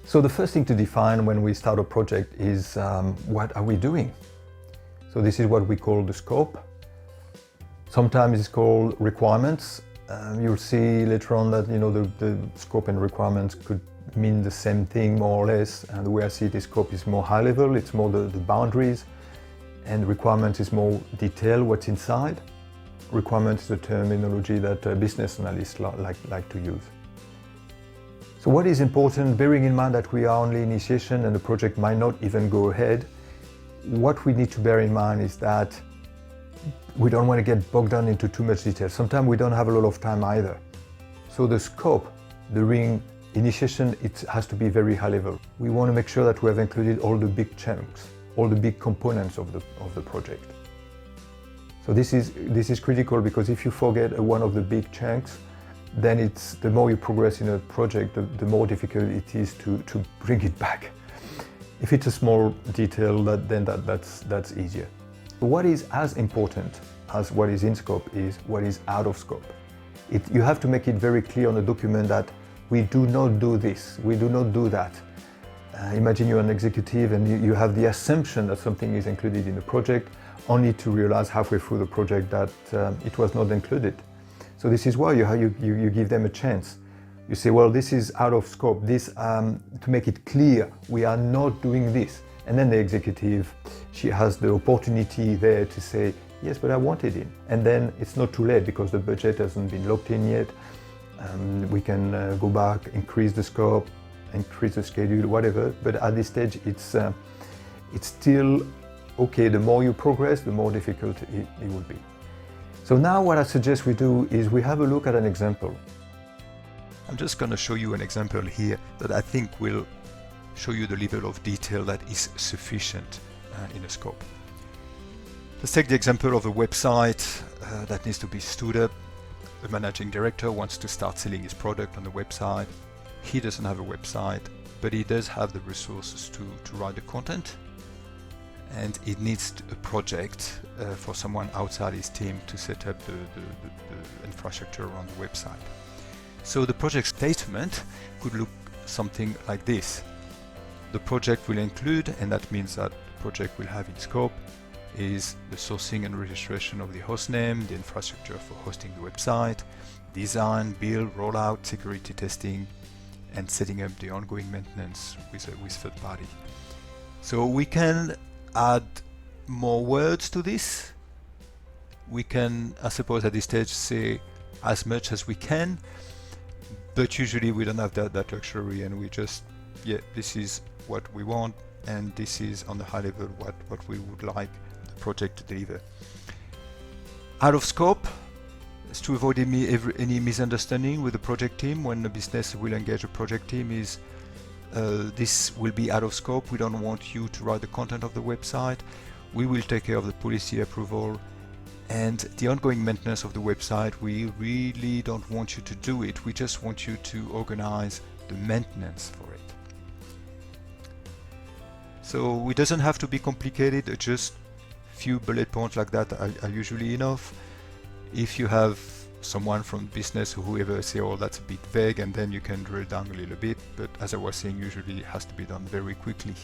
So the first thing to define when we start a project is what are we doing? So this is what we call the scope. Sometimes it's called requirements. You'll see later on that the scope and requirements could mean the same thing more or less. And the way I see it is scope is more high level, it's more the boundaries, and requirements is more detail, what's inside. Requirements is a terminology that business analysts like to use. So what is important, bearing in mind that we are only initiation and the project might not even go ahead, what we need to bear in mind is that we don't want to get bogged down into too much detail. Sometimes we don't have a lot of time either. So the scope during initiation, it has to be very high level. We want to make sure that we have included all the big chunks, all the big components of the project. So this is critical, because if you forget one of the big chunks, then the more you progress in a project, the more difficult it is to bring it back. If it's a small detail, that's easier. What is as important as what is in scope is what is out of scope. You have to make it very clear on the document that we do not do this, we do not do that. Imagine you're an executive and you have the assumption that something is included in the project, only to realize halfway through the project that it was not included. So this is why you give them a chance. You say, well, this is out of scope. This, to make it clear, we are not doing this. And then the executive, she has the opportunity there to say, yes, but I want it in. And then it's not too late because the budget hasn't been locked in yet. We can go back, increase the scope, increase the schedule, whatever. But at this stage, it's still okay. The more you progress, the more difficult it will be. So now what I suggest we do is we have a look at an example. I'm just going to show you an example here that I think will show you the level of detail that is sufficient in a scope. Let's take the example of a website that needs to be stood up. The managing director wants to start selling his product on the website. He doesn't have a website, but he does have the resources to write the content. And it needs a project for someone outside his team to set up the infrastructure around the website. So the project statement could look something like this. The project will include, and that means that the project will have in scope, is the sourcing and registration of the hostname, the infrastructure for hosting the website, design, build, rollout, security testing, and setting up the ongoing maintenance with third party. So we can add more words to this. We can, I suppose, at this stage say as much as we can, but usually we don't have that luxury, and we just, yeah, this is what we want, and this is on the high level what we would like the project to deliver. Out of scope is to avoid any misunderstanding with the project team. When the business will engage a project team, is this will be out of scope. We don't want you to write the content of the website. We will take care of the policy approval and the ongoing maintenance of the website. We really don't want you to do it. We just want you to organize the maintenance for it. So it doesn't have to be complicated. Just few bullet points like that are usually enough. If you have someone from business or whoever say, oh, that's a bit vague, and then you can drill down a little bit, but as I was saying, usually it has to be done very quickly.